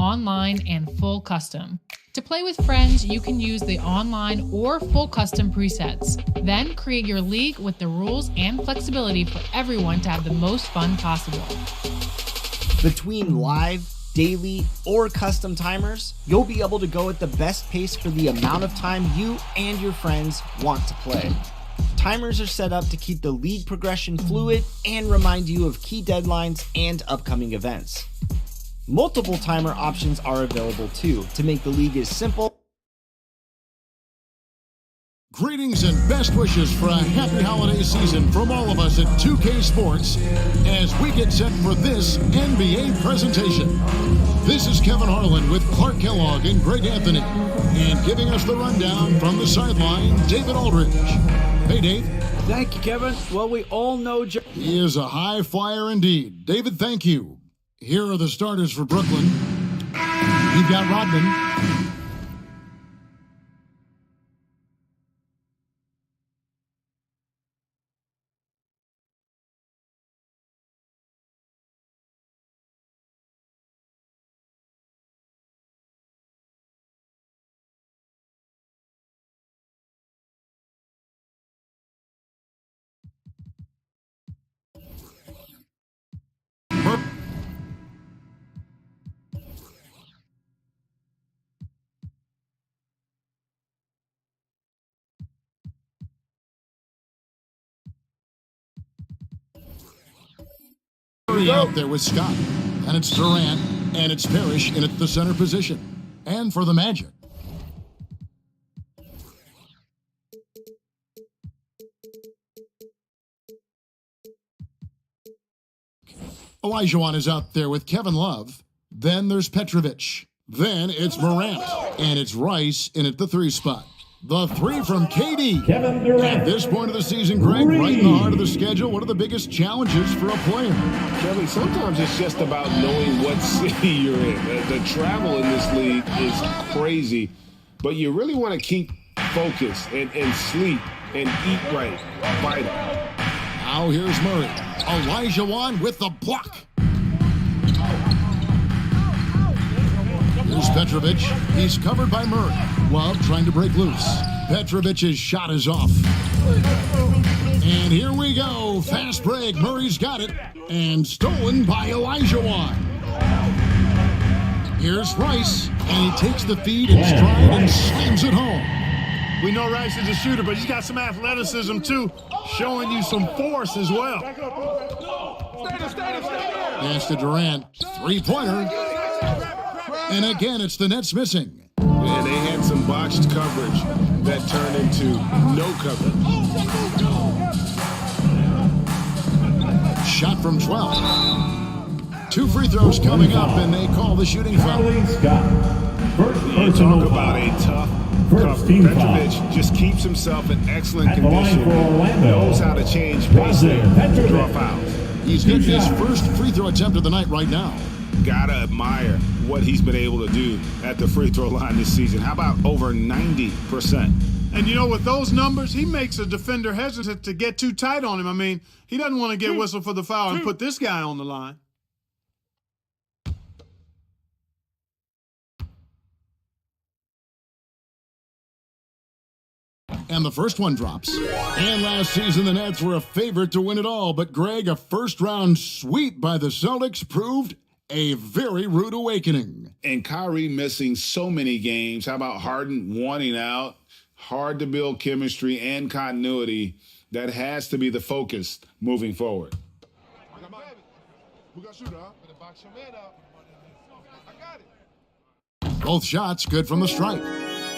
online, and full custom. To play with friends, you can use the online or full custom presets. Then create your league with the rules and flexibility for everyone to have the most fun possible. Between live, daily, or custom timers, you'll be able to go at the best pace for the amount of time you and your friends want to play. Timers are set up to keep the league progression fluid and remind you of key deadlines and upcoming events. Multiple timer options are available too to make the league as simple. Greetings and best wishes for a happy holiday season from all of us at 2K Sports as we get set for this NBA presentation. This is Kevin Harlan with Clark Kellogg and Greg Anthony, and giving us the rundown from the sideline, David Aldridge. Hey, Dave. Thank you, Kevin. Well, we all know he is a high flyer indeed. David, thank you. Here are the starters for Brooklyn. You've got Rodman. Out there with Scott, and it's Durant, and it's Parrish in at the center position. And for the Magic, Olajuwon is out there with Kevin Love. Then there's Petrovic. Then it's Morant, and it's Rice in at the 3 spot. The 3 from KD. Kevin Durant. At this point of the season, Greg, right in the heart of the schedule, what are the biggest challenges for a player? Kevin, sometimes it's just about knowing what city you're in. The travel in this league is crazy, but you really want to keep focused and sleep and eat right. Vital. Now here's Murray. Olajuwon with the block. Here's Petrovic. He's covered by Murray. Love trying to break loose. Petrovic's shot is off. And here we go. Fast break. Murray's got it. And stolen by Olajuwon. Here's Rice. And he takes the feed in stride and slams it home. We know Rice is a shooter, but he's got some athleticism too, showing you some force as well. Pass to Durant. 3-pointer. And again, it's the Nets missing. Yeah, they had some botched coverage that turned into no coverage. Shot from 12. 2 free throws coming up, and they call the shooting foul. Talk about a tough cover. Petrovic just keeps himself in excellent condition. Knows how to change pace and draw fouls. He's getting his first free throw attempt of the night right now. Gotta admire what he's been able to do at the free throw line this season. How about over 90%? And you know, with those numbers, he makes a defender hesitant to get too tight on him. I mean, he doesn't want to get whistled for the foul and put this guy on the line. And the first one drops. And last season, the Nets were a favorite to win it all. But, Greg, a first-round sweep by the Celtics proved a very rude awakening. And Kyrie missing so many games. How about Harden wanting out? Hard to build chemistry and continuity. That has to be the focus moving forward. Both shots good from the stripe.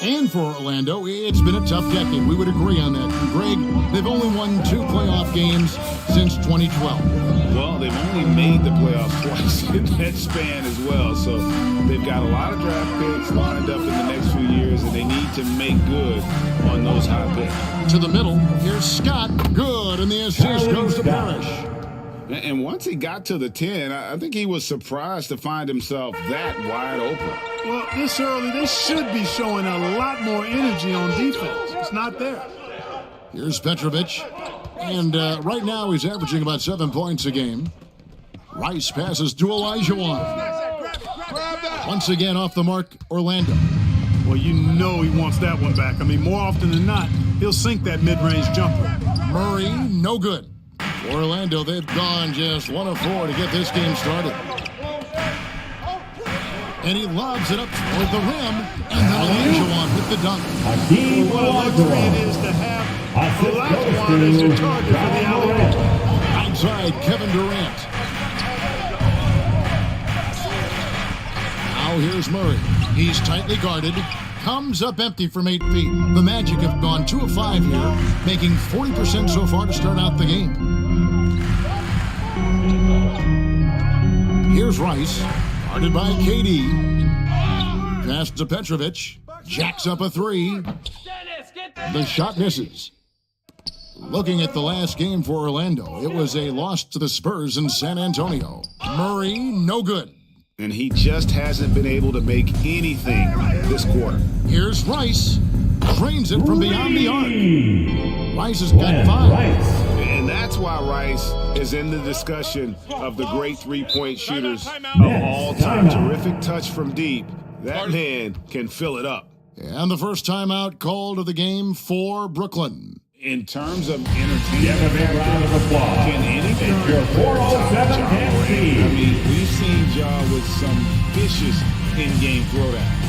And for Orlando, it's been a tough decade. We would agree on that. And Greg, they've only won 2 playoff games since 2012. Well, they've only made the playoffs twice in that span as well. So they've got a lot of draft picks lined up in the next few years, and they need to make good on those high picks. To the middle, here's Scott. Good, and the assist goes to Parrish. And once he got to the 10, I think he was surprised to find himself that wide open. Well, this early, they should be showing a lot more energy on defense. It's not there. Here's Petrovic. And right now he's averaging about 7 points a game. Rice passes to Olajuwon. Once again off the mark, Orlando. Well, you know he wants that one back. I mean, more often than not, he'll sink that mid-range jumper. Murray, no good. For Orlando, they've gone just 1 of 4 to get this game started. And he lobs it up toward the rim, and then Olajuwon with the dunk. What a luxury it is to have Olajuwon as your target for the alley-oop. Outside, Kevin Durant. Now here's Murray. He's tightly guarded. Comes up empty from 8 feet. The Magic have gone 2 of 5 here, making 40% so far to start out the game. Here's Rice, guarded by KD. Pass to Petrovic. Jacks up a 3. The shot misses. Looking at the last game for Orlando, it was a loss to the Spurs in San Antonio. Murray, no good. And he just hasn't been able to make anything this quarter. Here's Rice. Drains it from beyond the arc. Rice has got 5. And that's why Rice is in the discussion of the great three-point shooters of all time. Terrific touch from deep. That man can fill it up. And the first timeout called of the game for Brooklyn. In terms of entertainment factor, can anything top Ja Morant? I mean, we've seen Ja with some vicious in-game throwdowns.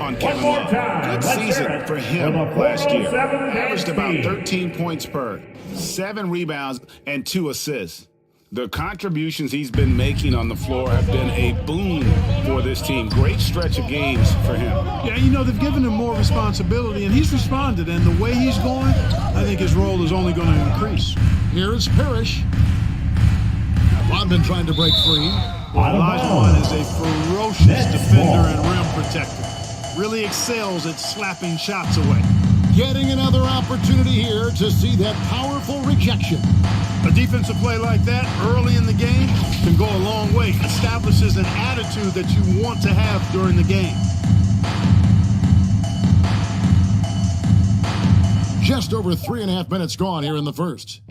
On Kevin Love. Good season for him last year. Averaged about 13 points per, 7 rebounds, and 2 assists. The contributions he's been making on the floor have been a boon for this team. Great stretch of games for him. Yeah, you know, they've given him more responsibility, and he's responded. And the way he's going, I think his role is only going to increase. Here's Parrish. Rodman trying to break free. Olajuwon is a ferocious defender and rim protector. Really excels at slapping shots away. Getting another opportunity here to see that powerful rejection. A defensive play like that early in the game can go a long way. Establishes an attitude that you want to have during the game. Just over 3.5 minutes gone here in the first.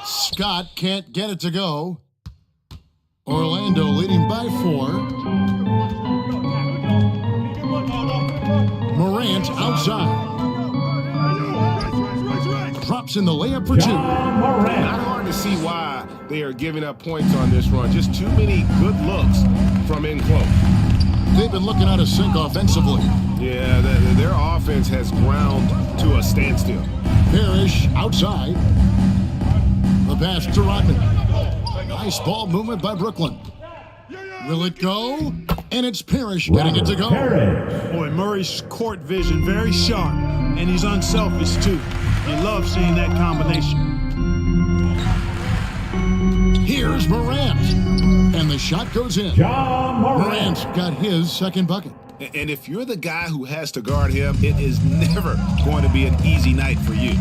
Scott can't get it to go. Orlando leading by 4. Morant outside. Drops in the layup for 2. Not hard to see why they are giving up points on this run. Just too many good looks from in close. They've been looking out of sync offensively. Yeah, their offense has ground to a standstill. Parrish outside. The pass to Rodman. Nice ball movement by Brooklyn. Will it go? And it's Parrish getting it to go. Boy, Murray's court vision very sharp, and he's unselfish too. You love seeing that combination. Here's Morant. And the shot goes in. Morant's got his second bucket. And if you're the guy who has to guard him, it is never going to be an easy night for you.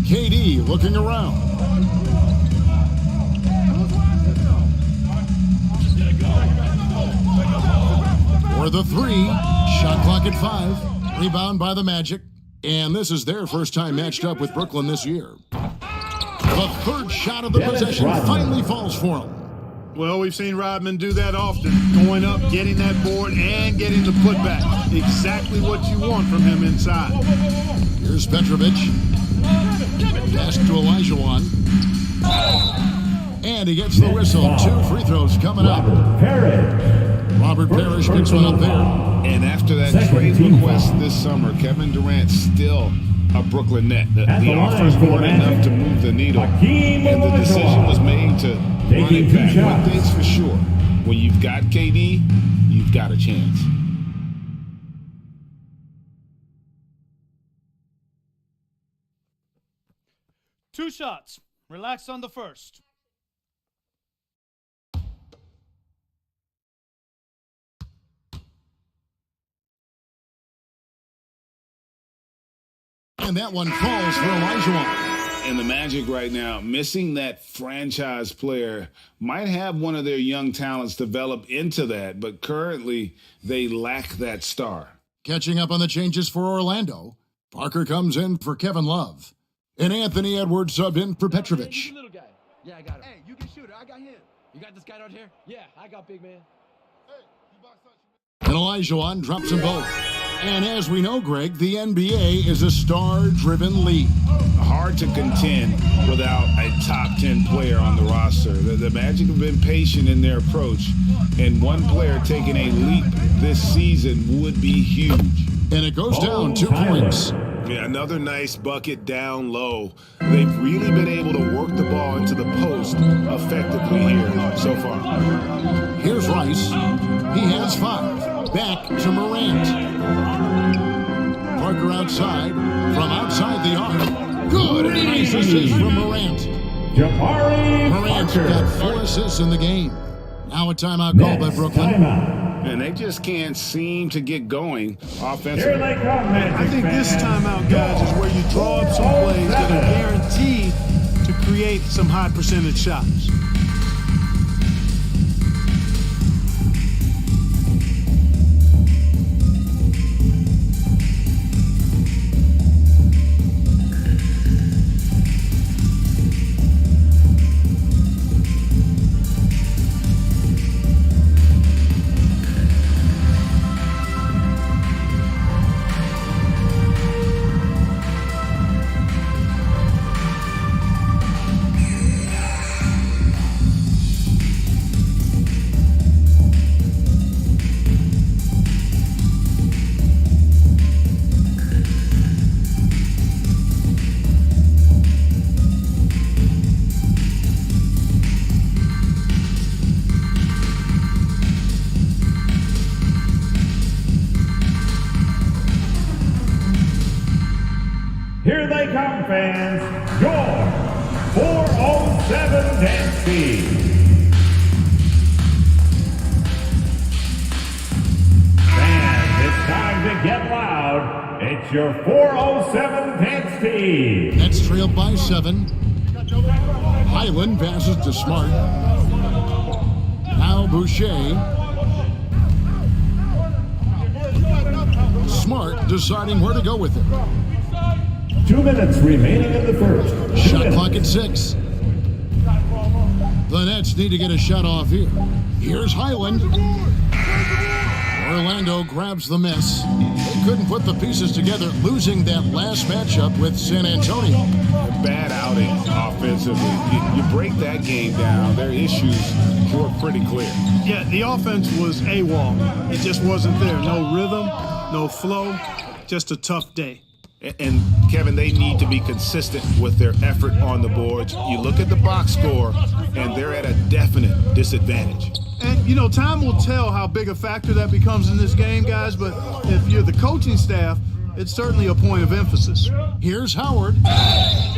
KD looking around. For the 3, shot clock at 5. Rebound by the Magic. And this is their first time matched up with Brooklyn this year. The third shot of the possession finally falls for them. Well, we've seen Rodman do that often, going up, getting that board, and getting the putback. Exactly what you want from him inside. Here's Petrovic. Pass to Olajuwon. And he gets the whistle. 2 free throws coming up. Robert Parrish picks one up there. And after that trade request this summer, Kevin Durant still a Brooklyn Net. The offers weren't enough to move the needle. And the decision was made to run it back. One thing's for sure. When you've got KD, you've got a chance. Two shots. Relax on the first. And that one falls for Olajuwon. And the Magic right now, missing that franchise player, might have one of their young talents develop into that, but currently they lack that star. Catching up on the changes for Orlando, Parker comes in for Kevin Love. And Anthony Edwards subbed in for Petrovic. Hey, little guy. Yeah, I got him. Hey, you can shoot it. I got him. You got this guy out here? Yeah, I got big man. And Olajuwon drops them both. And as we know, Greg, the NBA is a star-driven league. Hard to contend without a top 10 player on the roster. The Magic have been patient in their approach, and one player taking a leap this season would be huge. And it goes down 2 points. Yeah, another nice bucket down low. They've really been able to work the ball into the post effectively here so far. Here's Rice. He has 5. Back to Morant. Parker outside. From outside the arc. Good. And a nice assist from Morant. Morant got 4 assists in the game. Now a timeout call by Brooklyn. And they just can't seem to get going offensively. I think this timeout, guys, is where you draw up some plays that are guaranteed to create some high percentage shots. Here they come, fans. Your 407 dance speed. Fans, it's time to get loud. It's your 407 dance speed. That's trailed by 7. Highland passes to Smart. Now Boucher. Smart deciding where to go with it. 2 minutes remaining in the first. Shot clock at 6. The Nets need to get a shot off here. Here's Highland. Orlando grabs the miss. They couldn't put the pieces together, losing that last matchup with San Antonio. Bad outing offensively. You break that game down, their issues were pretty clear. Yeah, the offense was AWOL. It just wasn't there. No rhythm, no flow, just a tough day. And, Kevin, they need to be consistent with their effort on the boards. You look at the box score, and they're at a definite disadvantage. And, you know, time will tell how big a factor that becomes in this game, guys, but if you're the coaching staff, it's certainly a point of emphasis. Here's Howard.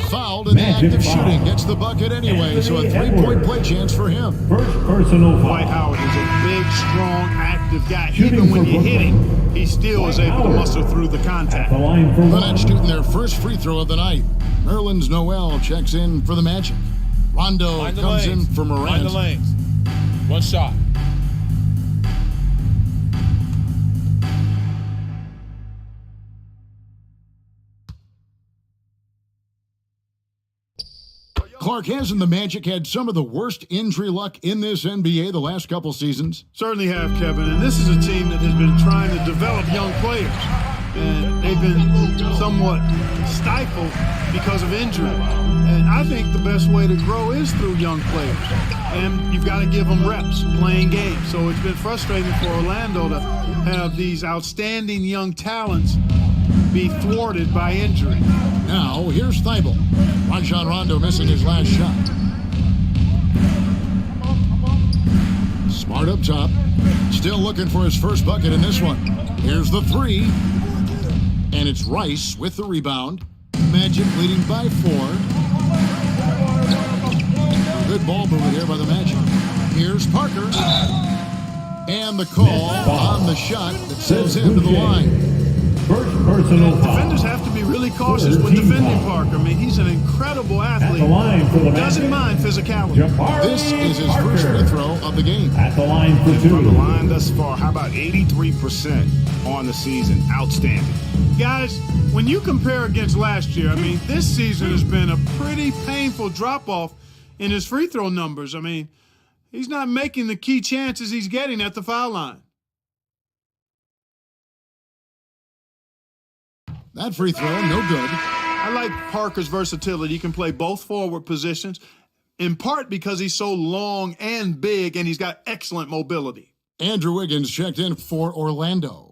Fouled in the act of shooting. Gets the bucket anyway, so a 3-point play chance for him. First personal foul. Dwight Howard is a big, strong, active guy. Even when you hit him, he still is able to muster through the contact. The line for The one. Nets shooting their first free throw of the night. Nerlens Noel checks in for the Magic. Rondo comes in for Morant. Mind the lanes. One shot. Clark, hasn't the Magic had some of the worst injury luck in this NBA the last couple seasons? Certainly have, Kevin. And this is a team that has been trying to develop young players. And they've been somewhat stifled because of injury. And I think the best way to grow is through young players. And you've got to give them reps, playing games. So it's been frustrating for Orlando to have these outstanding young talents be thwarted by injury. Now, here's Thibault. Rajon Rondo missing his last shot. Smart up top. Still looking for his first bucket in this one. Here's the three. And it's Rice with the rebound. Magic leading by 4. Good ball movement here by the Magic. Here's Parker. And the call on the shot that sends him to the line. First personal foul. Defenders have to be really cautious with defending Parker. I mean, he's an incredible athlete. At the line for the doesn't mind physicality. This is his first free throw of the game. At the line for 2. From the line thus far, how about 83% on the season? Outstanding. Guys, when you compare against last year, I mean, this season has been a pretty painful drop-off in his free throw numbers. I mean, he's not making the key chances he's getting at the foul line. That free throw, no good. I like Parker's versatility. He can play both forward positions, in part because he's so long and big, and he's got excellent mobility. Andrew Wiggins checked in for Orlando.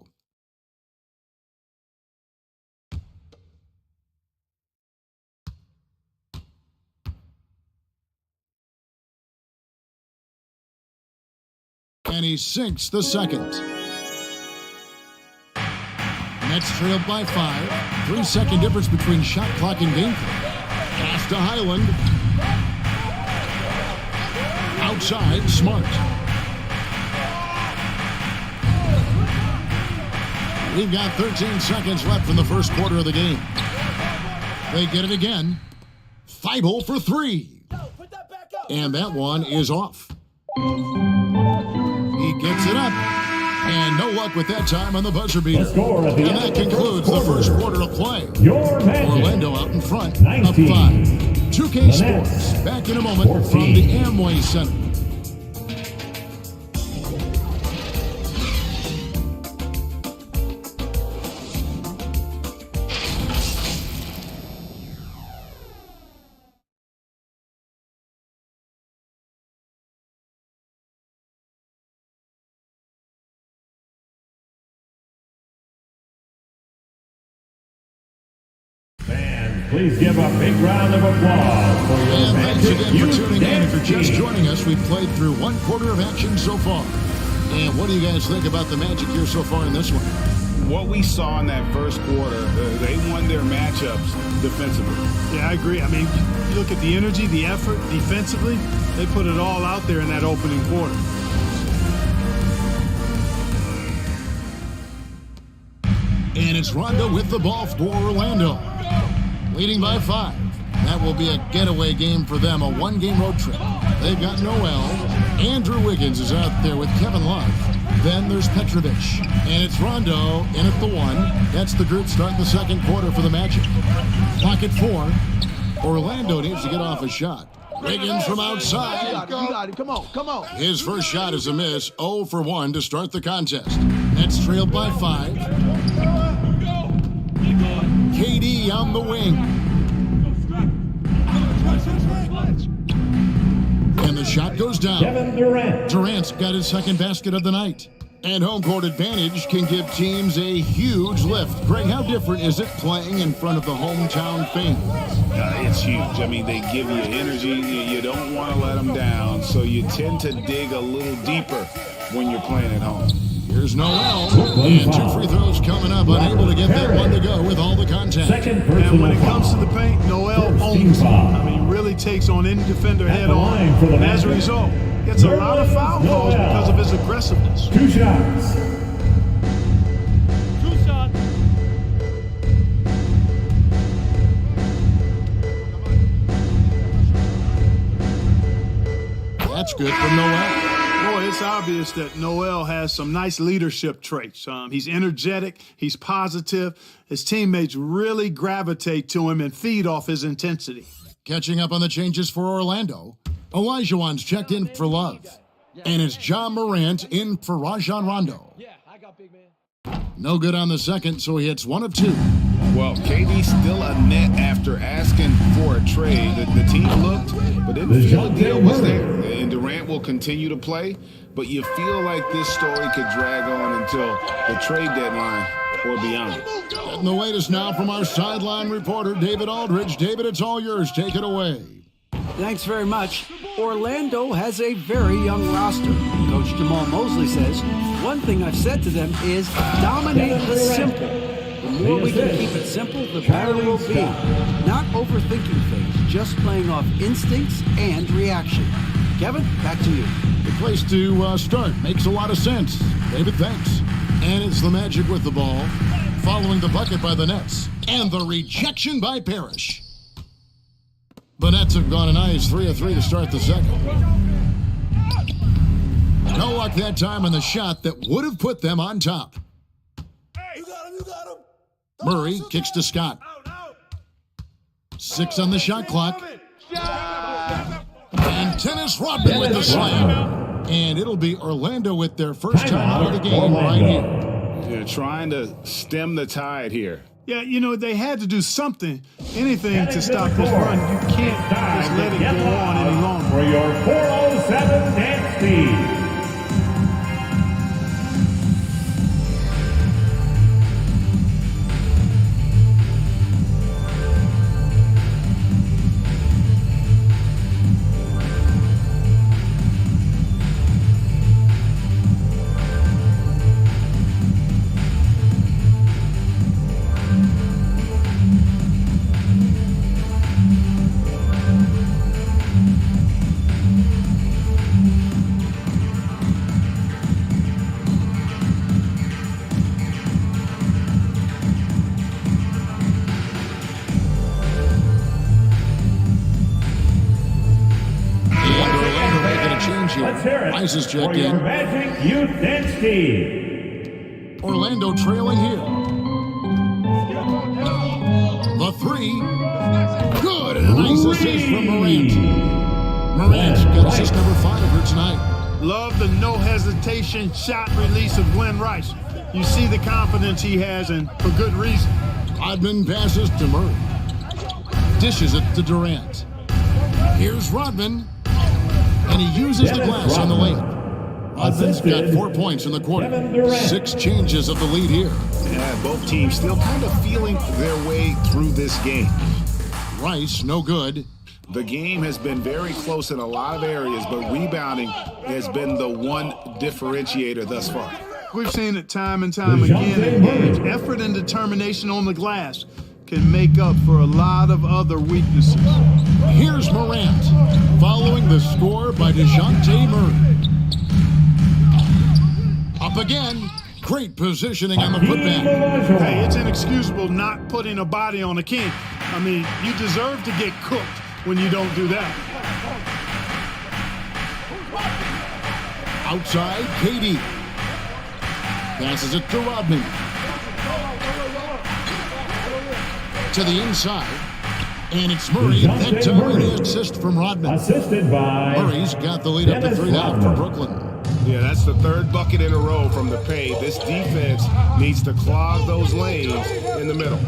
And he sinks the second. Nets trailed by 5. 3-second difference between shot clock and game clock. Pass to Highland. Outside, Smart. We've got 13 seconds left in the first quarter of the game. They get it again. Thibault for 3. And that one is off. He gets it up. And no luck with that time on the buzzer beater. And that concludes the first quarter of play. Orlando out in front of 5. 2K Sports back in a moment from the Amway Center. Please give a big round of applause for your And thanks Magic again for tuning in. If you're just team. joining us, we've played through one quarter of action so far. And what do you guys think about the Magic here so far in this one? What we saw in that first quarter, they won their matchups defensively. Yeah, I agree. I mean, you look at the energy, the effort defensively, they put it all out there in that opening quarter. And it's Rondo with the ball for Orlando. Leading by 5. That will be a getaway game for them, a one-game road trip. They've got Noel. Andrew Wiggins is out there with Kevin Love. Then there's Petrovic. And it's Rondo in at the 1. That's the group starting the second quarter for the Magic. Clock at 4. Orlando needs to get off a shot. Wiggins from outside. You got it. Come on. His first shot is a miss. 0 for 1 to start the contest. Nets trailed by 5. KD on the wing. And the shot goes down. Kevin Durant. Durant's got his second basket of the night. And home court advantage can give teams a huge lift. Greg, how different is it playing in front of the hometown fans? It's huge. I mean, they give you energy. You don't want to let them down, so you tend to dig a little deeper when you're playing at home. Here's Noel. And 2 free throws coming up. Unable to get that one to go with all the contact. Second And when it personal comes to foul. the paint, Noel owns it. I mean, really takes on any defender head on. And as a result, gets a lot of foul calls because of his aggressiveness. 2 shots. 2 shots. That's good for Noel. Boy, it's obvious that Noel has some nice leadership traits. He's energetic. He's positive. His teammates really gravitate to him and feed off his intensity. Catching up on the changes for Orlando, Olajuwon's checked in for Love. And it's John Morant in for Rajon Rondo. Yeah, I got big man. No good on the second, so he hits 1 of 2. Well, KD still a net after asking for a trade. The team looked, but didn't feel the deal was there. And Durant will continue to play, but you feel like this story could drag on until the trade deadline or beyond. Getting the latest now from our sideline reporter, David Aldridge. David, it's all yours. Take it away. Thanks very much. Orlando has a very young roster. Coach Jamal Mosley says, one thing I've said to them is dominate the simple. The more we can keep it simple, the better we'll be. Not overthinking things, just playing off instincts and reaction. Kevin, back to you. The place to start. Makes a lot of sense. David, thanks. And it's the Magic with the ball, following the bucket by the Nets, and the rejection by Parrish. The Nets have gone a nice 3 of 3 to start the second. No luck that time on the shot that would have put them on top. You got him. Murray kicks to Scott. 6 on the shot clock. And Dennis Rodman with the slam. And it'll be Orlando with their first time out of the game right here. They're trying to stem the tide here. Yeah, they had to do something, anything to stop this run. You can't just let it go on any longer. For your 407 dance speed. Rice is checked in. Magic Udinski. Orlando trailing here. The 3. Good. And a nice assist from Morant. Morant's got assist number 5 here tonight. Love the no hesitation shot release of Glenn Rice. You see the confidence he has, and for good reason. Rodman passes to Murray. Dishes it to Durant. Here's Rodman. And he uses the glass on the layup. Rodman's got 4 points in the quarter. 6 changes of the lead here. Yeah, both teams still kind of feeling their way through this game. Rice, no good. The game has been very close in a lot of areas, but rebounding has been the one differentiator thus far. We've seen it time and time again in games. Effort and determination on the glass can make up for a lot of other weaknesses. Here's Morant, following the score by DeJounte Murray. Up again. Great positioning on the putback. Hey, it's inexcusable not putting a body on a king. I mean, you deserve to get cooked when you don't do that. Outside, KD. Passes it to Rodman. To the inside. And it's Murray. That time an assist from Rodman. Assisted by Murray's got the lead up to 3 now for Brooklyn. Yeah, that's the 3rd bucket in a row from the paint. This defense needs to clog those lanes in the middle.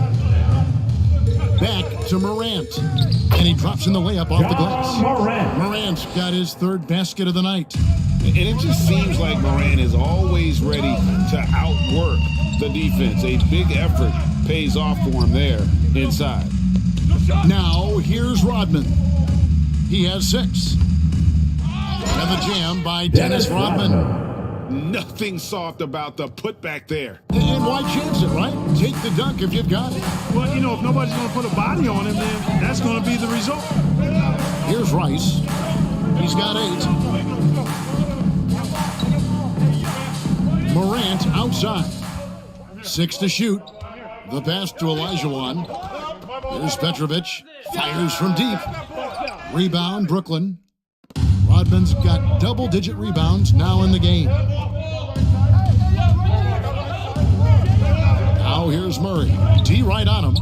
Back to Morant. And he drops in the layup off the glass. Morant's got his 3rd basket of the night. And it just seems like Morant is always ready to outwork the defense. A big effort pays off for him there inside. Now, here's Rodman. He has 6. And the jam by Dennis Rodman. Nothing soft about the putback there. And why chance it, right? Take the dunk if you've got it. Well, if nobody's going to put a body on him, then that's going to be the result. Here's Rice. He's got 8. Morant outside. 6 to shoot. The pass to Olajuwon. Here's Petrovic. Fires from deep. Rebound, Brooklyn. Rodman's got double-digit rebounds now in the game. Now here's Murray. D right on him.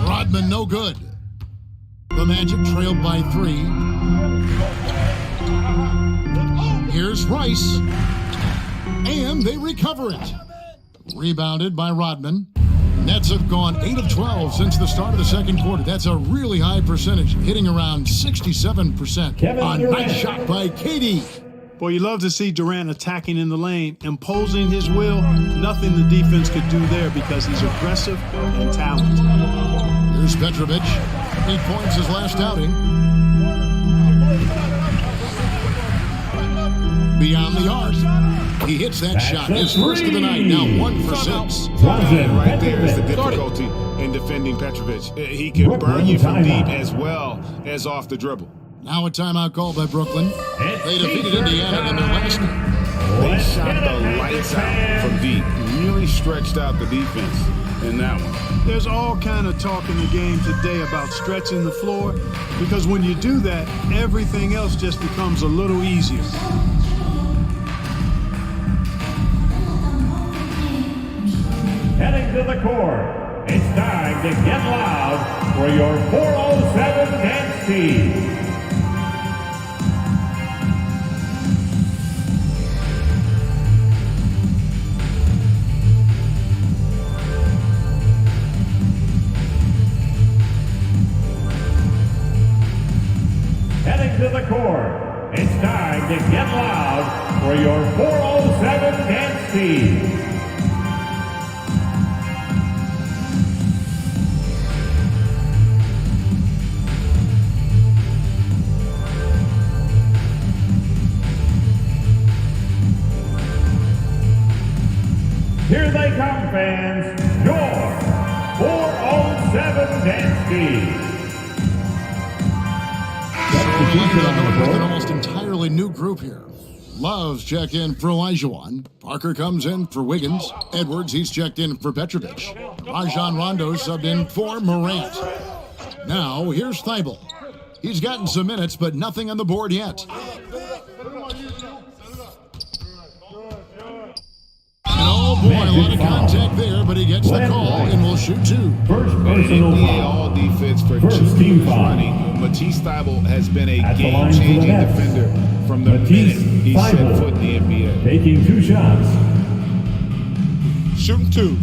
Rodman no good. The Magic trailed by 3. Here's Rice. And they recover it. Rebounded by Rodman. Nets have gone 8 of 12 since the start of the second quarter. That's a really high percentage, hitting around 67%. A nice shot by KD. Boy, you love to see Durant attacking in the lane, imposing his will. Nothing the defense could do there because he's aggressive and talented. Here's Petrovic. 8 points his last outing. Beyond the arc. He hits that shot. His first of the night. Now 1 for 6. Right there is the difficulty in defending Petrovic. He can burn you from deep as well as off the dribble. Now a timeout called by Brooklyn. They defeated Indiana in their last game. They shot the lights out from deep. Really stretched out the defense in that one. There's all kind of talk in the game today about stretching the floor because when you do that, everything else just becomes a little easier. Heading to the court, it's time to get loud for your 407 dance team. Heading to the court, it's time to get loud for your 407 dance team. Here they come, fans, your 407 dance team. An almost entirely new group here. Loves check in for Olajuwon. Parker comes in for Wiggins. Edwards, he's checked in for Petrovic. Rajon Rondo subbed in for Morant. Now, here's Thibault. He's gotten some minutes, but nothing on the board yet. Oh boy, a lot of contact there, but he gets the call and will shoot 2. First personal NBA foul. all defense for First 2 team years foul. running. Matisse Thybulle has been a At the line for the game-changing Nets. defender from the Matisse minute he set Thybulle. foot in the NBA. Taking 2 shots. Shooting 2.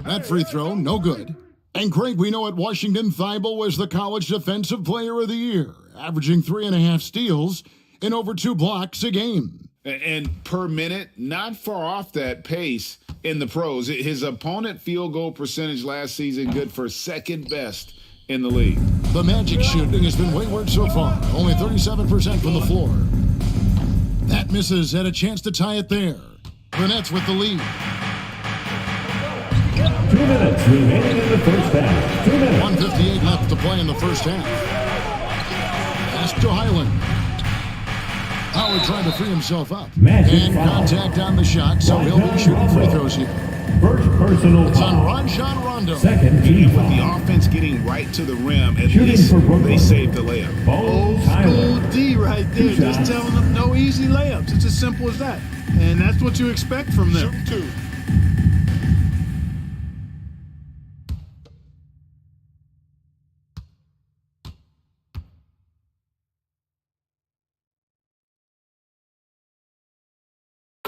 That free throw, no good. And Craig, we know at Washington, Thibault was the College Defensive Player of the Year, averaging 3.5 steals and over 2 blocks a game. And per minute, not far off that pace in the pros. His opponent field goal percentage last season good for second best in the league. The Magic shooting has been wayward so far, only 37% from the floor. That misses, had a chance to tie it there. The Nets with the lead. 2 minutes remaining in the first half. 2 minutes. 1:58 left to play in the first half. Pass to Highland. Howard trying to free himself up. Magic And foul. contact on the shot, so he'll be shooting free throws here. First personal It's on foul. Rajon Rondo. Second team And with the foul. offense getting right to the rim, at Shooting least for Brooklyn. they saved the layup. Old school D right there, Two just shots. telling them no easy layups. It's as simple as that. And that's what you expect from them. Shooting 2.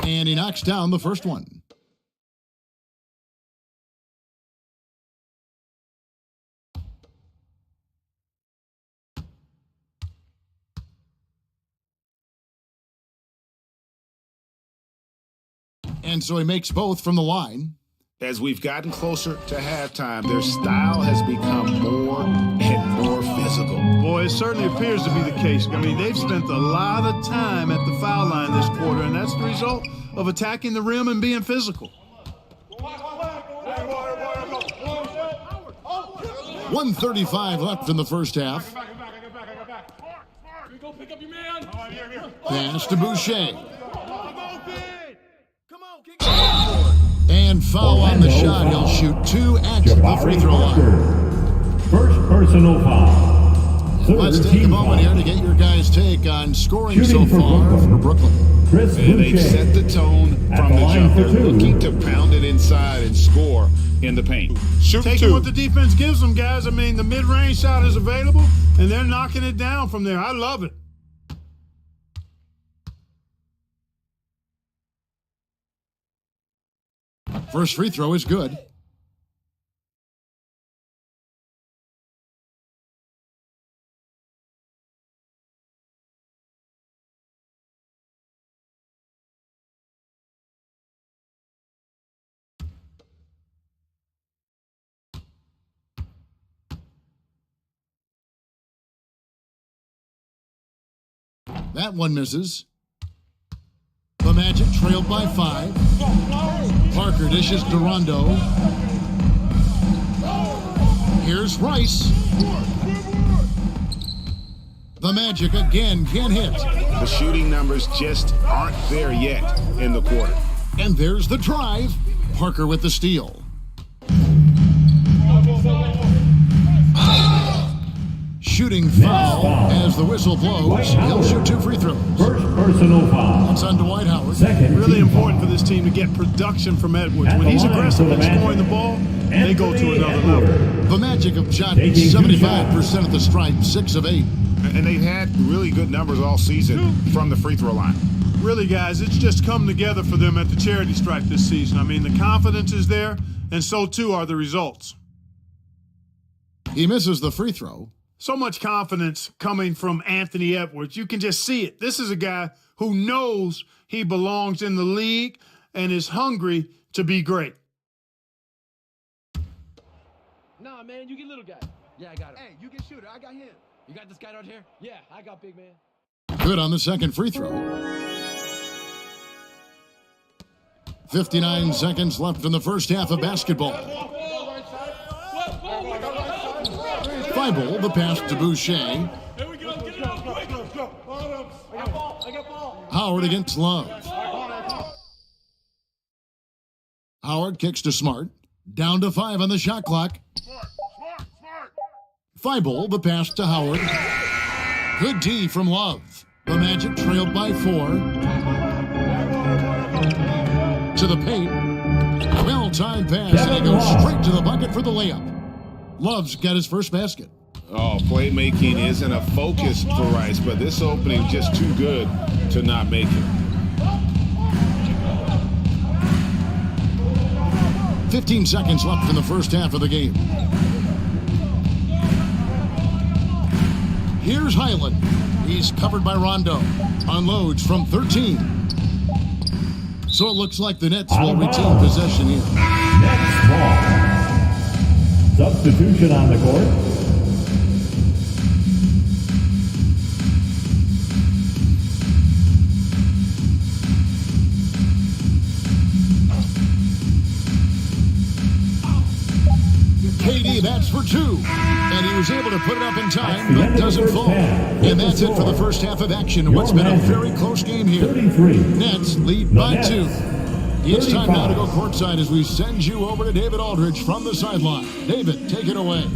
And he knocks down the first one. And so he makes both from the line. As we've gotten closer to halftime, their style has become more and more physical. Boy, it certainly appears to be the case. I mean, they've spent a lot of time at the foul line this quarter, and that's the result of attacking the rim and being physical. 1:35 left in the first half. Pass to Boucher. And foul on the shot. He'll shoot 2 at the free throw line. First personal foul. Let's take a moment here to get your guys' take on scoring so far for Brooklyn. And they've set the tone from the jump. They're looking to pound it inside and score in the paint. Taking what the defense gives them, guys. I mean, the mid-range shot is available, and they're knocking it down from there. I love it. First free throw is good. That one misses. The Magic trailed by 5. Parker dishes to Rondo. Here's Rice. The Magic again can't hit. The shooting numbers just aren't there yet in the quarter. And there's the drive. Parker with the steal. Shooting foul as the whistle blows. He'll shoot 2 free throws. First personal foul. It's on Dwight Howard. Really important for this team to get production from Edwards. When he's aggressive and scoring the ball, they go to another level. The Magic have shot 75% at the stripe, 6 of 8. And they've had really good numbers all season from the free throw line. Really, guys, it's just come together for them at the charity stripe this season. I mean, the confidence is there, and so too are the results. He misses the free throw. So much confidence coming from Anthony Edwards. You can just see it. This is a guy who knows he belongs in the league and is hungry to be great. Nah, man, you get little guy. Yeah, I got him. Hey, you get shooter. I got him. You got this guy out here? Yeah, I got big man. Good on the second free throw. 59 seconds left in the first half of basketball. Thibault, the pass to Boucher. Howard against Love. Howard kicks to Smart. Down to 5 on the shot clock. Thibault, the pass to Howard. Good D from Love. The Magic trailed by 4. To the paint. Well-timed pass, and he goes straight to the bucket for the layup. Love's got his first basket. Oh, playmaking isn't a focus for Rice, but this opening just too good to not make it. 15 seconds left in the first half of the game. Here's Highland. He's covered by Rondo. Unloads from 13. So it looks like the Nets will retain possession here. Next ball. Substitution on the court. KD, that's for 2. And he was able to put it up in time, but doesn't fall. And that's it for the first half of action in what's been a very close game here. Nets lead by 2. It's time now to go courtside as we send you over to David Aldridge from the sideline. David, take it away.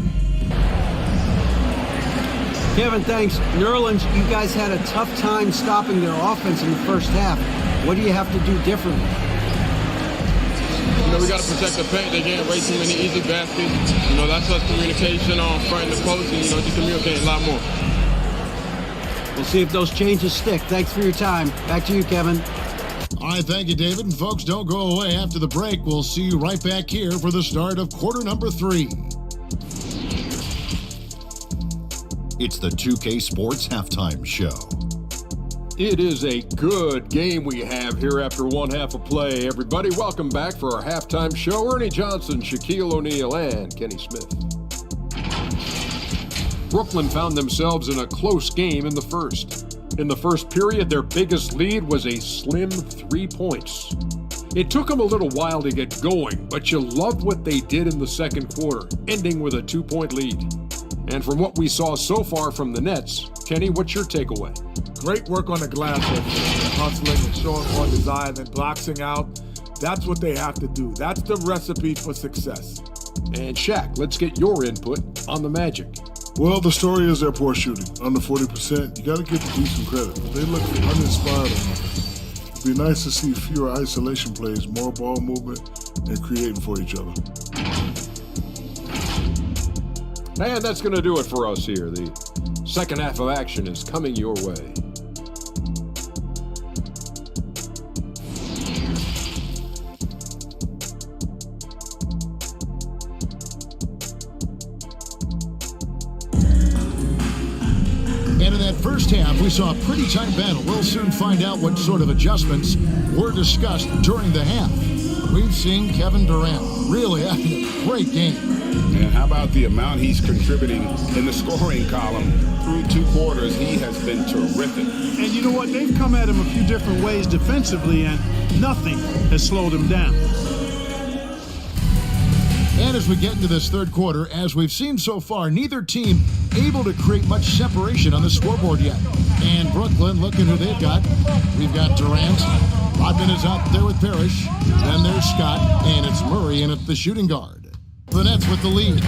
Kevin, thanks. New Orleans, you guys had a tough time stopping their offense in the first half. What do you have to do differently? You know, we got to protect the paint. They getting way too many easy baskets. You know, that's us communication on front of the post and, just communicate a lot more. We'll see if those changes stick. Thanks for your time. Back to you, Kevin. All right, thank you, David. And folks, don't go away. After the break, we'll see you right back here for the start of quarter number 3. It's the 2K Sports Halftime Show. It is a good game we have here after one half of play. Everybody, welcome back for our halftime show. Ernie Johnson, Shaquille O'Neal, and Kenny Smith. Brooklyn found themselves in a close game in the first. In the first period, their biggest lead was a slim 3 points. It took them a little while to get going, but you loved what they did in the second quarter, ending with a 2-point lead. And from what we saw so far from the Nets, Kenny, what's your takeaway? Great work on the glass, hustling and showing more desire and boxing out. That's what they have to do. That's the recipe for success. And Shaq, let's get your input on the Magic. Well, the story is their poor shooting. Under 40%. You got to give the D some credit. They look uninspired on offense. It'd be nice to see fewer isolation plays, more ball movement, and creating for each other. And that's going to do it for us here. The second half of action is coming your way. And in that first half, we saw a pretty tight battle. We'll soon find out what sort of adjustments were discussed during the half. We've seen Kevin Durant really having a great game. And how about the amount he's contributing in the scoring column through 2 quarters? He has been terrific. And you know what? They've come at him a few different ways defensively, and nothing has slowed him down. And as we get into this third quarter, as we've seen so far, neither team able to create much separation on the scoreboard yet. And Brooklyn, looking who they've got. We've got Durant. Rodman is out there with Parrish. Then there's Scott, and it's Murray in at the shooting guard. The Nets with the lead.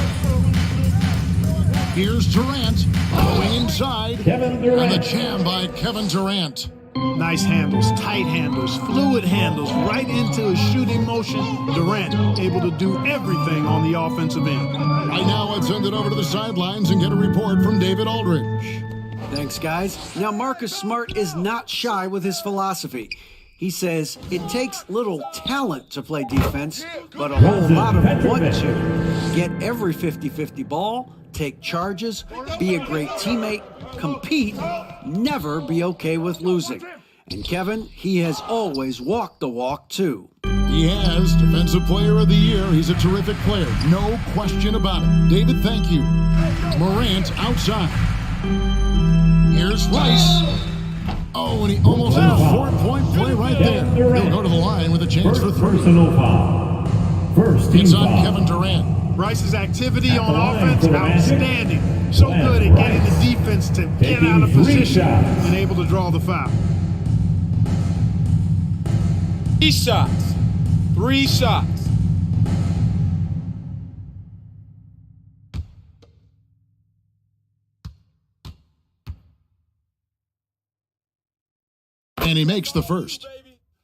Here's Durant going inside. Kevin Durant. And the jam by Kevin Durant. Nice handles, tight handles, fluid handles, right into a shooting motion. Durant able to do everything on the offensive end. Right now, let's send it over to the sidelines and get a report from David Aldridge. Thanks, guys. Now, Marcus Smart is not shy with his philosophy. He says it takes little talent to play defense, but a whole lot of want to. Get every 50-50 ball, take charges, be a great teammate, compete, never be okay with losing. And Kevin, he has always walked the walk, too. He has Defensive Player of the Year. He's a terrific player. No question about it. David, thank you. Morant outside. Here's Rice. Oh, and he almost had a 4-point play right there. He'll go to the line with a chance for 3. Personal foul. First team It's on foul. Kevin Durant. Rice's activity on offense, outstanding. So good at getting the defense to get out of position and able to draw the foul. 3 shots. 3 shots. And he makes the first.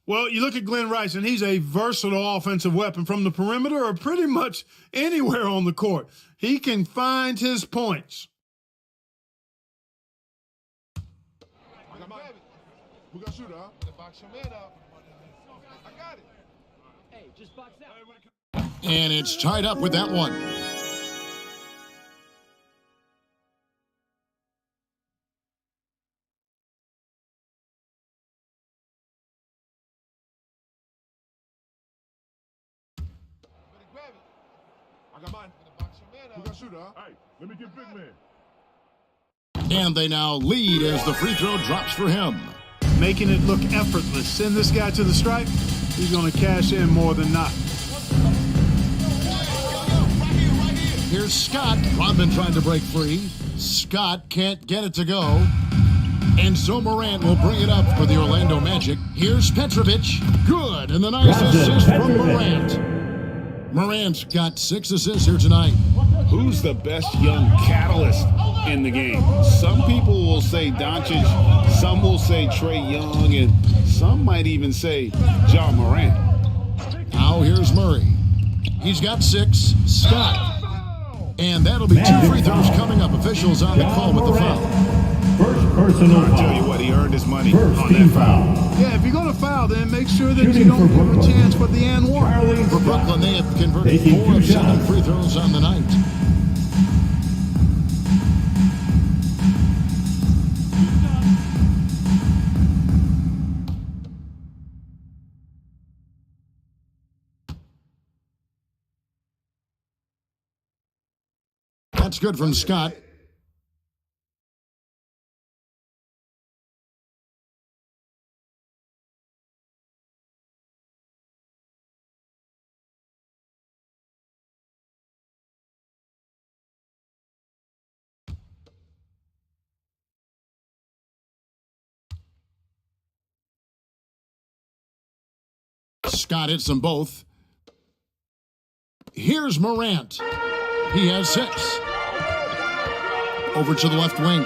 Well, you look at Glenn Rice, and he's a versatile offensive weapon from the perimeter or pretty much anywhere on the court. He can find his points. We got shooter, huh? Box your man up. I got it. Hey, just box out. And it's tied up with that one. I got mine. Box your man up. We got shooter, huh? Hey, let me get big man. And they now lead as the free throw drops for him. Making it look effortless. Send this guy to the stripe. He's going to cash in more than not. Here's Scott. Rodman trying to break free. Scott can't get it to go. And so Morant will bring it up for the Orlando Magic. Here's Petrovic. Good. And the nice assist from Morant. Morant's got 6 assists here tonight. Who's the best young catalyst in the game? Some people will say Doncic, some will say Trae Young, and some might even say Ja Morant. Now here's Murray. He's got 6. Scott. And that'll be 2 free throws coming up. Officials on the call with the foul. First personal I foul. tell you what, he earned his money First on team that foul. foul. Yeah, if you're going to foul, then make sure that Shooting you don't for give a Brooklyn. chance for the and one. Charlie For Brooklyn, they have converted Taking 4 of 2 7 shots. free throws on the night. That's good from Scott. Scott hits them both. Here's Morant. He has 6. Over to the left wing.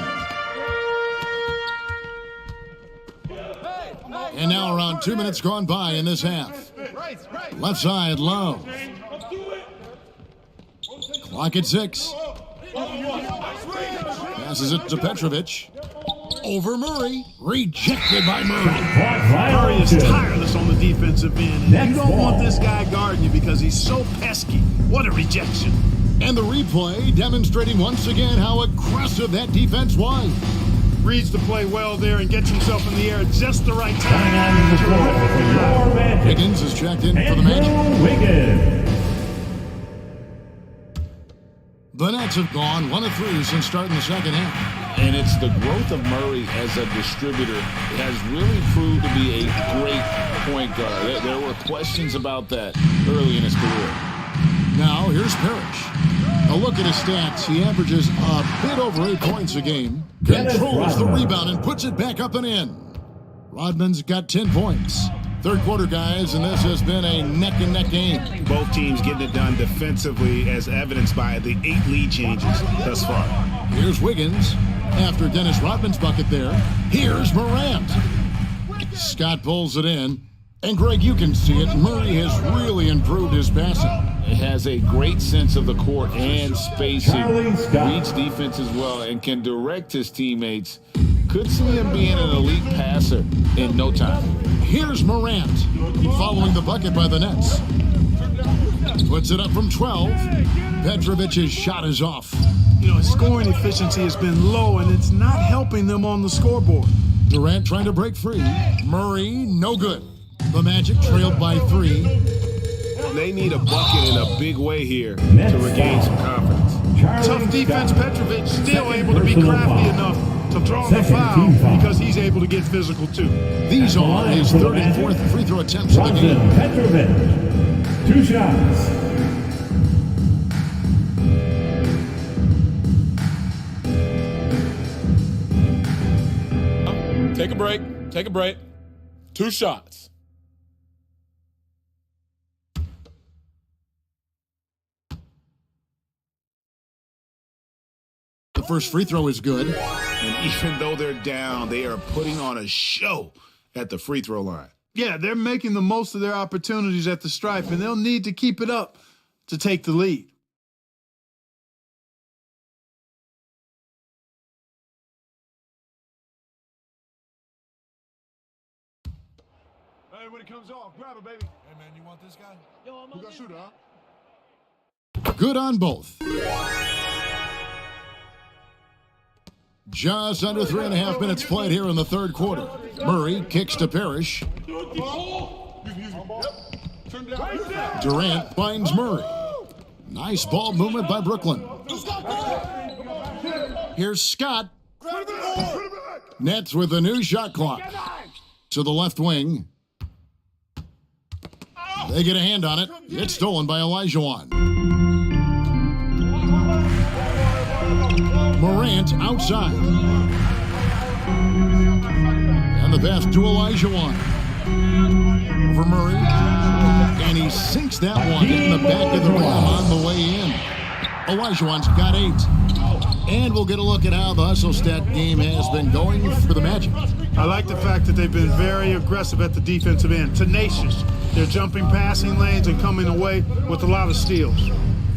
And now around 2 minutes gone by in this half. Left side, Love. Clock at 6. Passes it to Petrovic. Over Murray. Rejected by Murray. Murray is tireless on the defensive end. And you don't want this guy guarding you because he's so pesky. What a rejection. And the replay demonstrating once again how aggressive that defense was. Reads the play well there and gets himself in the air at just the right time. Wiggins is checked in for the Magic. The Nets have gone 1 of 3 since starting the second half. And it's the growth of Murray as a distributor has really proved to be a great point guard. There were questions about that early in his career. Now, here's Parrish. A look at his stats. He averages a bit over 8 points a game. Controls the rebound and puts it back up and in. Rodman's got 10 points. Third quarter, guys, and this has been a neck-and-neck game. Both teams getting it done defensively as evidenced by the 8 lead changes thus far. Here's Wiggins. After Dennis Rodman's bucket there, here's Morant. Scott pulls it in. And, Greg, you can see it. Murray has really improved his passing. It has a great sense of the court and spacing. Reads defense as well and can direct his teammates. Could see him being an elite passer in no time. Here's Morant, following the bucket by the Nets. Puts it up from 12. Petrovic's shot is off. You know, his scoring efficiency has been low, and it's not helping them on the scoreboard. Durant trying to break free. Murray, no good. The Magic trailed by 3. They need a bucket in a big way here to regain some confidence. Tough defense, Petrovic still able to be crafty enough to draw the foul because he's able to get physical too. These are his third and fourth free throw attempts of the game. Petrovic, 2 shots. Take a break. Take a break. 2 shots. The first free throw is good. And even though they're down, they are putting on a show at the free throw line. Yeah, they're making the most of their opportunities at the stripe, and they'll need to keep it up to take the lead. Hey, when it comes off, grab it, baby. Hey, man, you want this guy? Yo, I'm gonna shoot, huh? Good on both. Just under 3.5 minutes played here in the third quarter. Murray kicks to Parrish. Durant finds Murray. Nice ball movement by Brooklyn. Here's Scott. Nets with a new shot clock. To the left wing. They get a hand on it. It's stolen by Olajuwon. Morant outside. And the pass to Olajuwon. Over Murray. And he sinks that one in the back of the rim on the way in. Olajuwon's got 8. And we'll get a look at how the hustle stat game has been going for the Magic. I like the fact that they've been very aggressive at the defensive end, tenacious. They're jumping passing lanes and coming away with a lot of steals.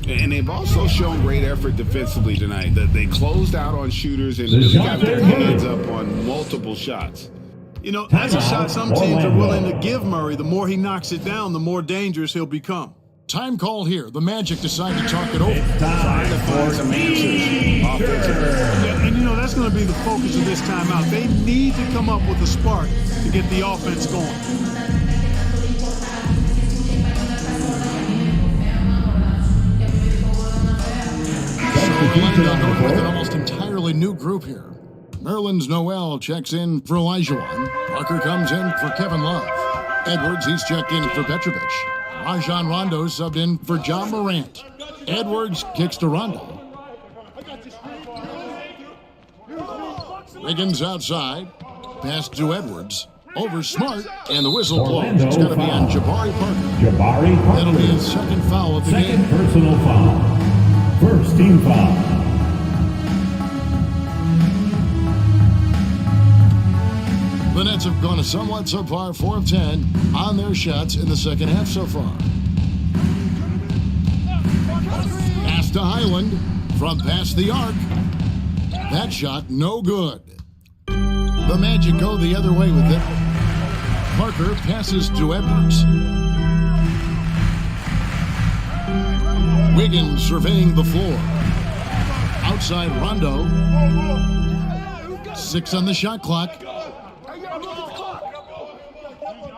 And they've also shown great effort defensively tonight. That they closed out on shooters and really got their hands up on multiple shots. You know, that's a shot some teams are willing to give Murray. The more he knocks it down, the more dangerous he'll become. Time called here. The Magic decide to talk it over. Trying to find some answers offensively. Yeah, and you know, that's going to be the focus of this timeout. They need to come up with a spark to get the offense going. With an almost entirely new group here. Nerlens Noel checks in for Olajuwon. Parker comes in for Kevin Love. Edwards, he's checked in for Petrovic. Rajon Rondo subbed in for John Morant. Edwards kicks to Rondo. Wiggins outside. Pass to Edwards. Over Smart, and the whistle blows. It's going to be on Jabari Parker. That'll be his second foul of the game. Second personal foul. First team foul. The Nets have gone a somewhat subpar 4 of 10 on their shots in the second half so far. Pass to Highland from past the arc. That shot no good. The Magic go the other way with it. Parker passes to Edwards. Wiggins surveying the floor. Outside Rondo. 6 on the shot clock.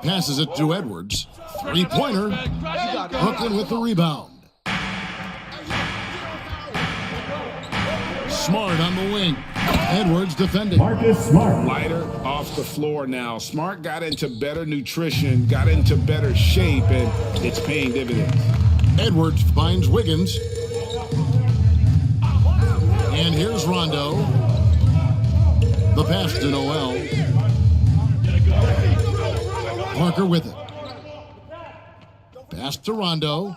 Passes it to Edwards. 3-pointer. Brooklyn with the rebound. Smart on the wing. Edwards defending. Marcus Smart. Lighter off the floor now. Smart got into better nutrition, got into better shape, and it's paying dividends. Edwards finds Wiggins. And here's Rondo. The pass to Noel. Parker with it. Pass to Rondo.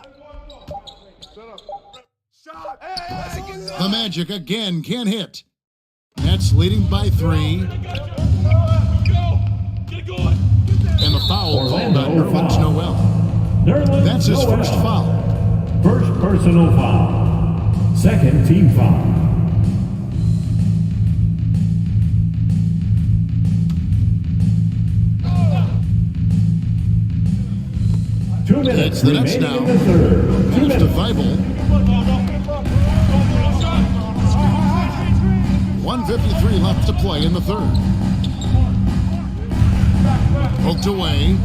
The Magic again can't hit. Nets leading by 3. And the foul called on Nerlens Noel. That's his first foul. First personal foul. Second team foul. It's the Nets now. Pass to Thibault. 1:53 left to play in the third. Poked away.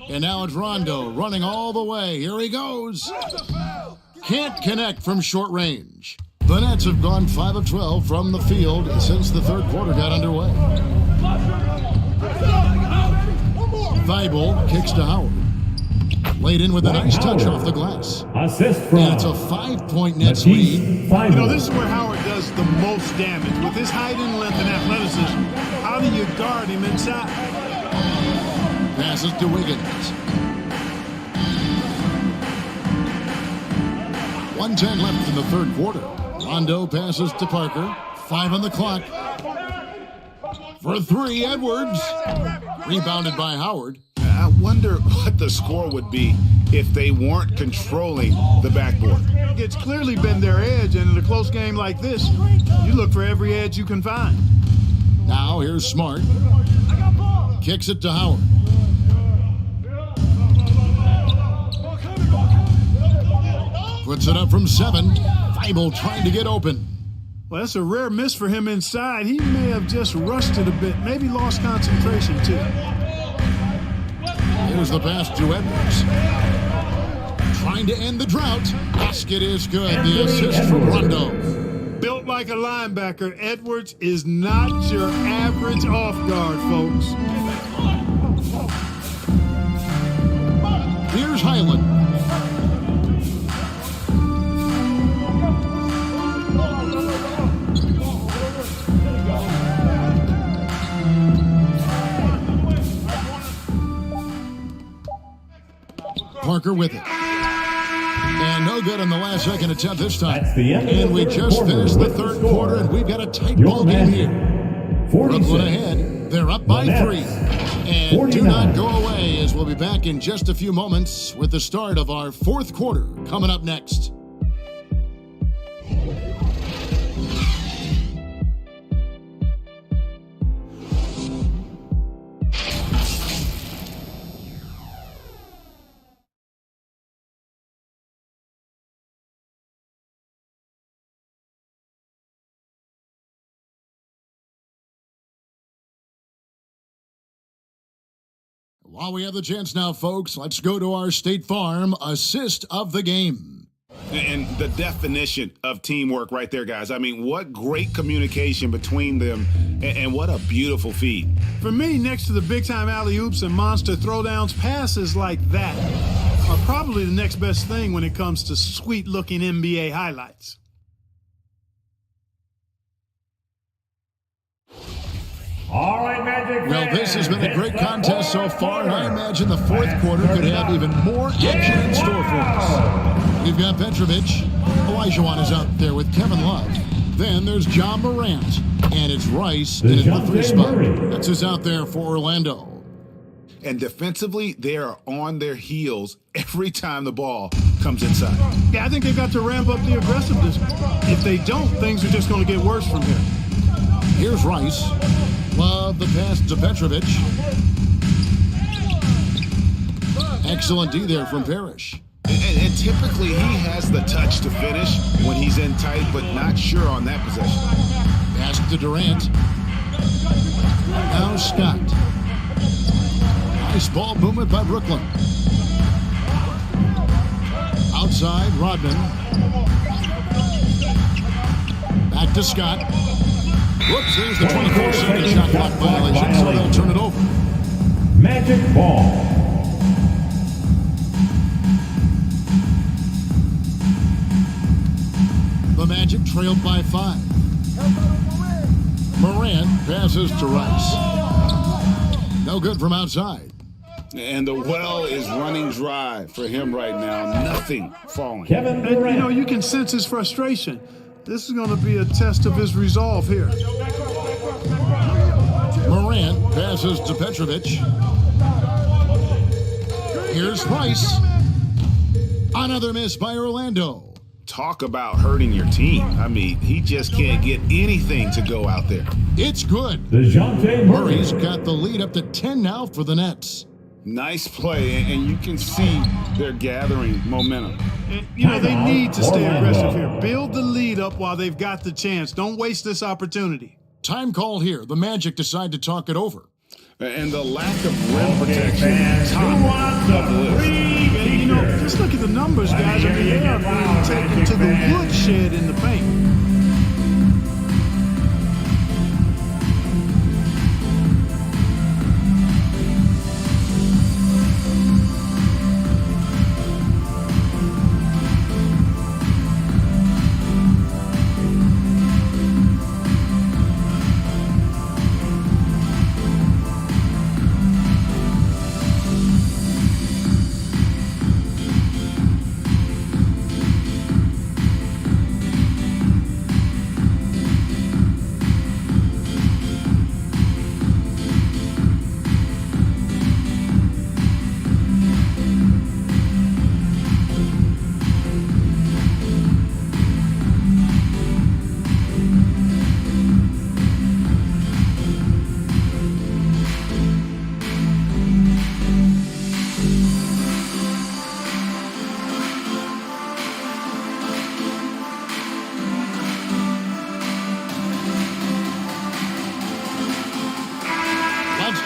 And now it's Rondo running all the way. Here he goes. Can't connect from short range. The Nets have gone 5 of 12 from the field since the third quarter got underway. Thibault kicks to Howard. Laid in with a nice touch off the glass. Assist from. And it's a 5-point Nets lead. You know, this is where Howard does the most damage. With his height and length and athleticism, how do you guard him inside? Passes to Wiggins. 1:10 left in the third quarter. Rondo passes to Parker. 5 on the clock. For 3, Edwards. Rebounded by Howard. I wonder what the score would be if they weren't controlling the backboard. It's clearly been their edge, and in a close game like this, you look for every edge you can find. Now here's Smart. Kicks it to Howard. Puts it up from 7. Thibault trying to get open. Well, that's a rare miss for him inside. He may have just rushed it a bit, maybe lost concentration too. Here's the pass to Edwards. Trying to end the drought. Basket is good. The assist from Rondo. Built like a linebacker, Edwards is not your average off guard, folks. Here's Highland. Parker with it. And no good on the last second attempt this time. And we just finished the third quarter, and we've got a tight ball game here. Brooklyn ahead. They're up by 3. And do not go away, as we'll be back in just a few moments with the start of our fourth quarter coming up next. While we have the chance now, folks, let's go to our State Farm assist of the game. And the definition of teamwork right there, guys. I mean, what great communication between them, and what a beautiful feed. For me, next to the big-time alley-oops and monster throwdowns, passes like that are probably the next best thing when it comes to sweet-looking NBA highlights. All right, Magic. Well, this has been a great contest so far, and I imagine the fourth quarter could have even more action in store for us. We've got Petrovic. Olajuwon is out there with Kevin Love. Then there's John Morant, and it's Rice in at the 3 spot. That's who's out there for Orlando. And defensively, they are on their heels every time the ball comes inside. Yeah, I think they've got to ramp up the aggressiveness. If they don't, things are just going to get worse from here. Here's Rice. Love the pass to Petrovic. Excellent D there from Parrish. And typically, he has the touch to finish when he's in tight, but not sure on that possession. Pass to Durant. Now Scott. Nice ball movement by Brooklyn. Outside, Rodman. Back to Scott. Whoops, there's the 24-second shot clock violation, so they'll turn it over. Magic ball. The Magic trailed by 5. Morant passes to Rice. No good from outside. And the well is running dry for him right now. Nothing falling. And, you know, you can sense his frustration. This is going to be a test of his resolve here. Morant passes to Petrovic. Here's Rice. Another miss by Orlando. Talk about hurting your team. I mean, he just can't get anything to go out there. It's good. DeJounte Murray's got the lead up to 10 now for the Nets. Nice play, and you can see they're gathering momentum. And, you know, they need to stay aggressive here. Build the lead up while they've got the chance. Don't waste this opportunity. Time call here. The Magic decide to talk it over. And the lack of rim protection, top of the list. And, you know, just look at the numbers, guys. I mean, they are being taken to the woodshed in the paint.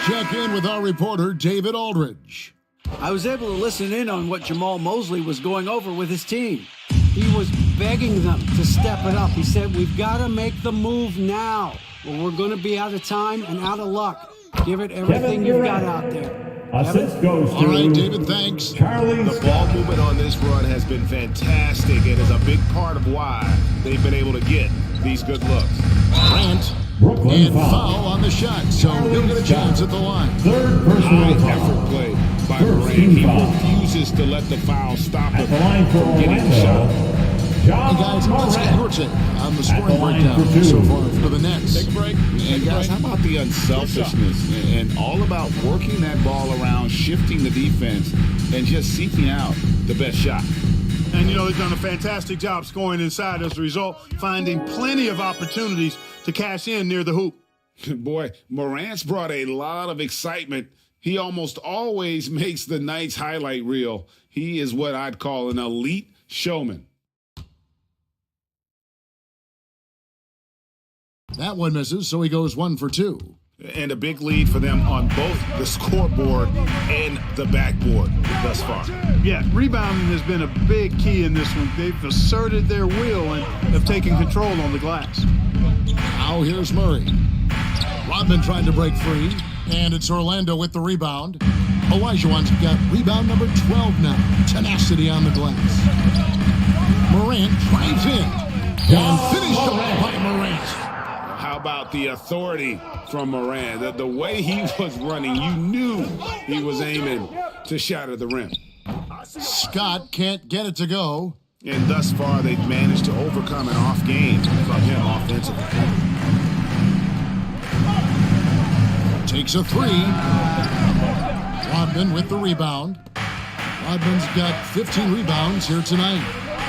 Check in with our reporter, David Aldridge. I was able to listen in on what Jamal Mosley was going over with his team. He was begging them to step it up. He said, we've got to make the move now, or we're going to be out of time and out of luck. Give it everything you've got out there. Assist goes to all right, David, thanks. Charlie. The ball movement on this run has been fantastic and is a big part of why they've been able to get these good looks. Grant. Brooklyn and foul on the shot, so he'll get a chance at the line. Third personal high effort play by Morant. He refuses to let the foul stop him from getting the shot. Hey guys, let's get your take on the scoring breakdown so far for the Nets. Take a break. And guys, how about the unselfishness and all about working that ball around, shifting the defense, and just seeking out the best shot. And, you know, they've done a fantastic job scoring inside as a result, finding plenty of opportunities to cash in near the hoop. Boy, Morant's brought a lot of excitement. He almost always makes the night's highlight reel. He is what I'd call an elite showman. That one misses, so he goes 1 for 2. And a big lead for them on both the scoreboard and the backboard thus far. Yeah, rebounding has been a big key in this one. They've asserted their will and have taken control on the glass. Now here's Murray. Rodman trying to break free, and it's Orlando with the rebound. Olajuwon's got rebound number 12 now. Tenacity on the glass. Morant drives in and finished off by Morant. How about the authority from Morant? The way he was running, you knew he was aiming to shatter the rim. Scott can't get it to go. And thus far, they've managed to overcome an off game from him offensively. defensively. Takes a three. Rodman with the rebound. Rodman's got 15 rebounds here tonight.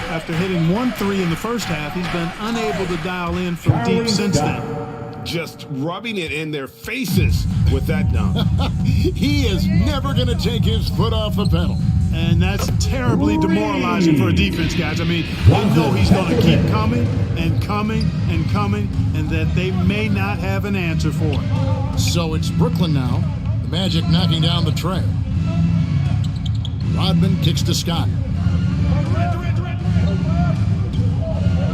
After hitting 1 3 in the first half, he's been unable to dial in from deep since then. Just rubbing it in their faces with that dunk. He is never going to take his foot off the pedal. And that's terribly demoralizing for a defense, guys. I mean, they know he's going to keep coming and coming and coming, and that they may not have an answer for it. So it's Brooklyn now. The Magic knocking down the tray. Rodman kicks to Scott.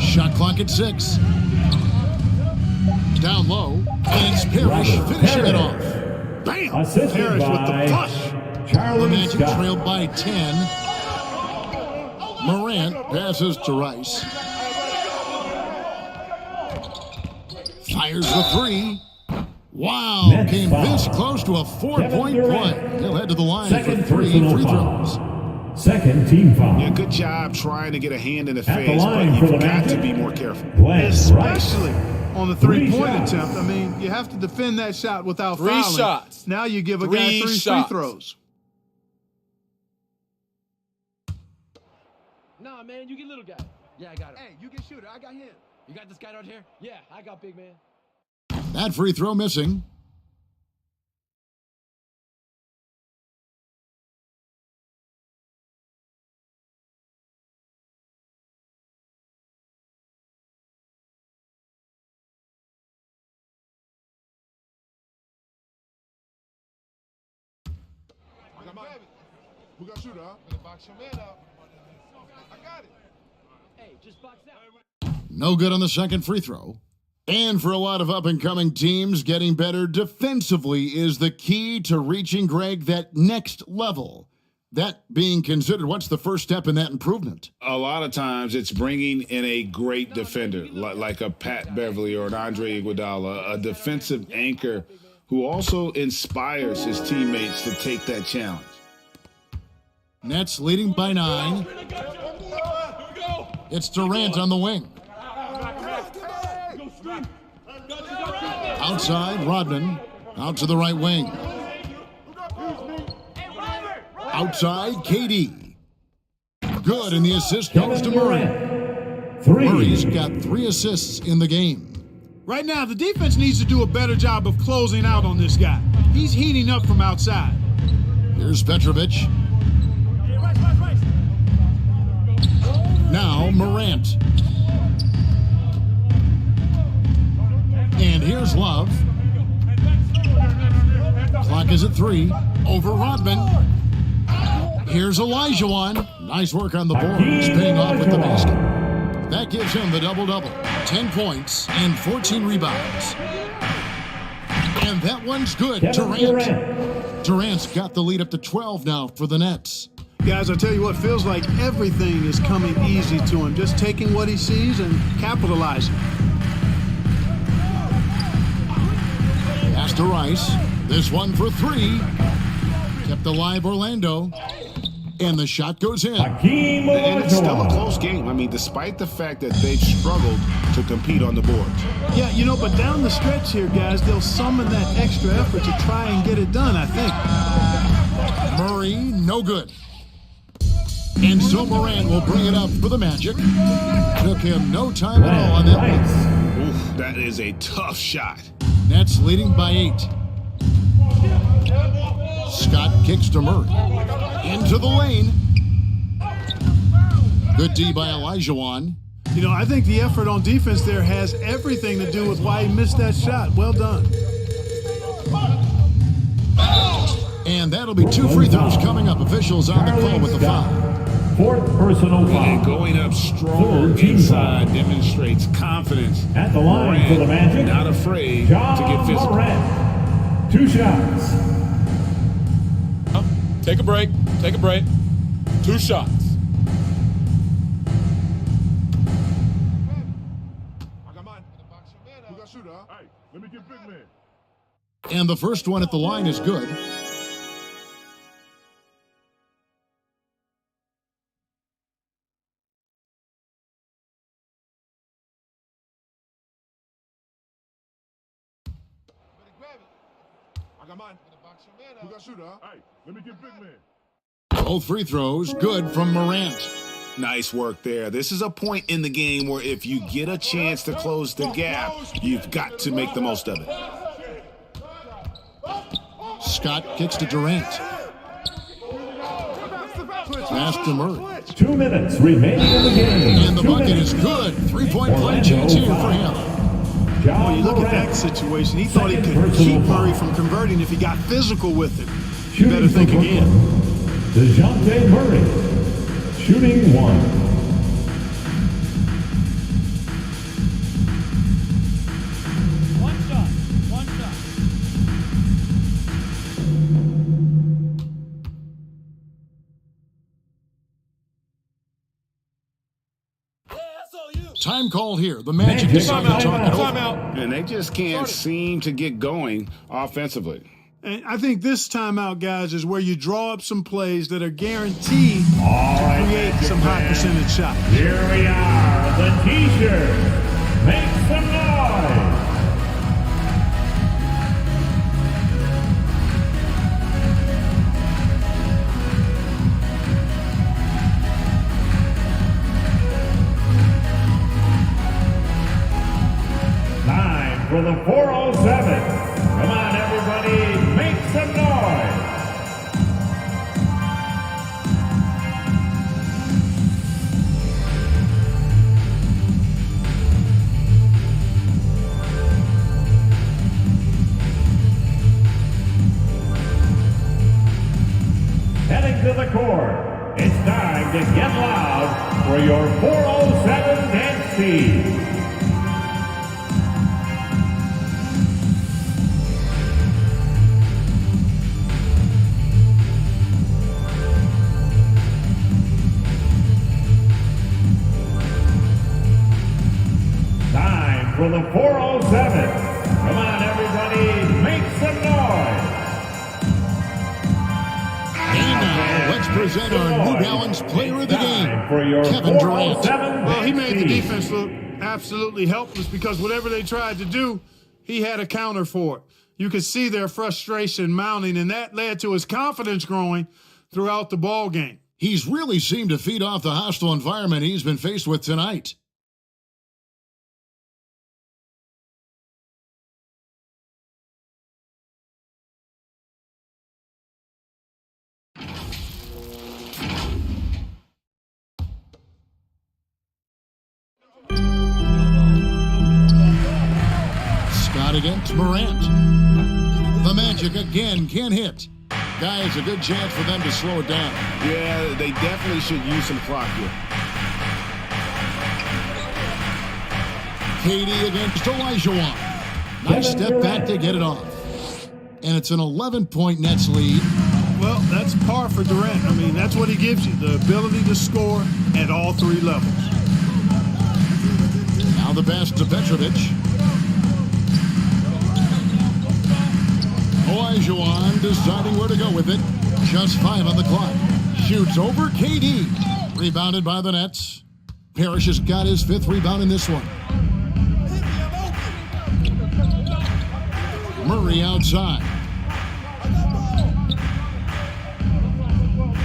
Shot clock at 6. Down low, and it's Parrish finishing it off. Bam! Assisted Parrish with the by push. The Magic trailed by 10. Morant passes to Rice. Fires the three. Wow, Next came foul. this close to a 4-point play. He'll head to the line Second for 3 personal free foul. throws. Second team foul. Yeah, good job trying to get a hand in the At the face, line but for the you've got to Magic. be more careful. Glenn Rice. Especially on the three-point shots. attempt. I mean, you have to defend that shot without Three fouling. shots. Now you give a guy 3 free shots. throws. Nah, man, you get little guy. Yeah, I got him. Hey, you get shooter. I got him. You got this guy out here? Yeah, I got big man. That free throw missing. Who got shooter, huh? Better box your man out. I got it. Hey, just box out. No good on the second free throw. And for a lot of up-and-coming teams, getting better defensively is the key to reaching, Greg, that next level. That being considered, what's the first step in that improvement? A lot of times it's bringing in a great defender, like a Pat Beverly or an Andre Iguodala, a defensive anchor who also inspires his teammates to take that challenge. Nets leading by 9. It's Durant on the wing. Outside, Rodman. Out to the right wing. Outside, KD. Good, and the assist goes to Murray. Murray's got 3 assists in the game. Right now, the defense needs to do a better job of closing out on this guy. He's heating up from outside. Here's Petrovic. Now Morant. And here's Love. Clock is at 3. Over Rodman. Here's Olajuwon. Nice work on the boards, paying off with the basket. That gives him the double-double. 10 points and 14 rebounds. And that one's good. Durant. Durant's got the lead up to 12 now for the Nets. Guys, I tell you what, feels like everything is coming easy to him. Just taking what he sees and capitalizing. Pass to Rice. This one for 3. Kept alive Orlando. And the shot goes in. And it's still a close game. I mean, despite the fact that they've struggled to compete on the boards. Yeah, you know, but down the stretch here, guys, they'll summon that extra effort to try and get it done, I think. Murray, no good. And so Morant will bring it up for the Magic. Took him no time at all on that one. Oof, that is a tough shot. Nets leading by 8. Scott kicks to Murray. Into the lane. Good D by Olajuwon. You know, I think the effort on defense there has everything to do with why he missed that shot. Well done. And that'll be 2 free throws coming up. Officials on the call with the foul. 4th personal foul. And going up strong inside demonstrates confidence. At the line for the Magic, not afraid John to get physical. Morant. 2 shots. Take a break. Take a break. 2 shots. I got mine. Who got shooter, huh? Hey, let me get big man. And the first one at the line is good. Who got shooter, huh? Hey, let me get big man. Both free throws good from Morant. Nice work there. This is a point in the game where if you get a chance to close the gap, you've got to make the most of it. Scott kicks to Durant. Pass to Murray. 2 minutes remaining in the game. And the bucket is good. 3-point play chance here for him. When you look at that situation, he thought he could keep Murray from converting if he got physical with him. You better think again. DeJounte Murray, shooting 1. One shot. One shot. Time called here. The Magic decide to talk it over. And they just can't seem to get going offensively. And I think this timeout, guys, is where you draw up some plays that are guaranteed to create some high percentage shots. Here we are, the T-shirt. Make some noise. Time for the 407. Come on, everybody, make some noise. Heading to the court, it's time to get loud for your 407 dance team. Time for the 407. Come on, everybody, make some noise. And now, let's present our New Balance Player of the Game, For your Kevin Durant. 407 Well, he made the team. defense look absolutely helpless because whatever they tried to do, he had a counter for it. You could see their frustration mounting, and that led to his confidence growing throughout the ball game. He's really seemed to feed off the hostile environment he's been faced with tonight. Scott against Morant. The Magic again can't hit. Guys, a good chance for them to slow it down. Yeah, they definitely should use some clock here. KD against Olajuwon. Nice step back to get it off. And it's an 11-point Nets lead. Well, that's par for Durant. I mean, that's what he gives you, the ability to score at all three levels. Now the pass to Petrovic. Olajuwon deciding where to go with it. Just 5 on the clock. Shoots over KD. Rebounded by the Nets. Parrish has got his 5th rebound in this one. Murray outside.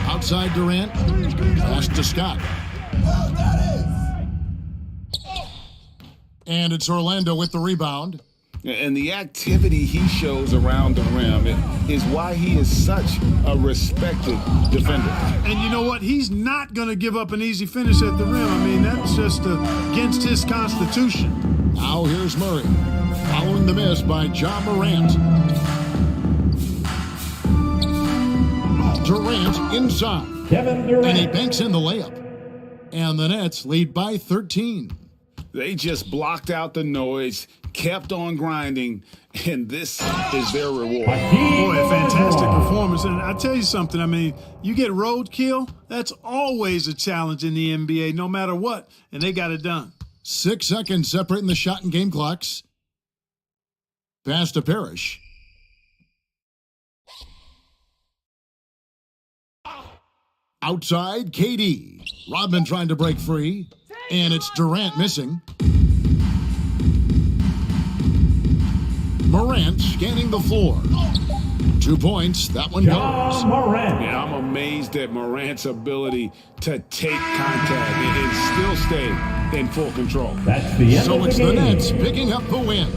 Outside Durant. Pass to Scott. And it's Orlando with the rebound. And the activity he shows around the rim is why he is such a respected defender. And you know what? He's not going to give up an easy finish at the rim. I mean, that's just against his constitution. Now here's Murray, following the miss by Ja Morant. Durant inside. Kevin Durant. And he banks in the layup. And the Nets lead by 13. They just blocked out the noise, kept on grinding, and this is their reward. Boy, a fantastic performance. And I tell you something, I mean, you get roadkill, that's always a challenge in the NBA, no matter what, and they got it done. 6 seconds separating the shot and game clocks. Pass to Parrish. Outside, KD. Rodman trying to break free. And it's Durant missing. Morant scanning the floor. 2 points. That one goes. Yeah, I'm amazed at Morant's ability to take contact and still stay in full control. That's the end So of it's the the game. Nets picking up the win.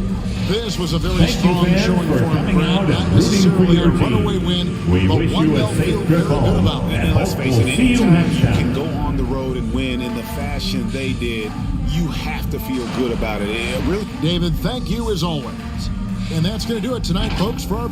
This was a very Thank you, strong fans, showing for for him, coming Brad. out Not and rooting for necessarily a your team. runaway win, We but wish one you a they'll safe feel trip very good home. about. And let's face it, We'll see you anytime next you time. can go on the road and win in the fashion they did, you have to feel good about it. It really. David, thank you as always. And that's going to do it tonight, folks, for our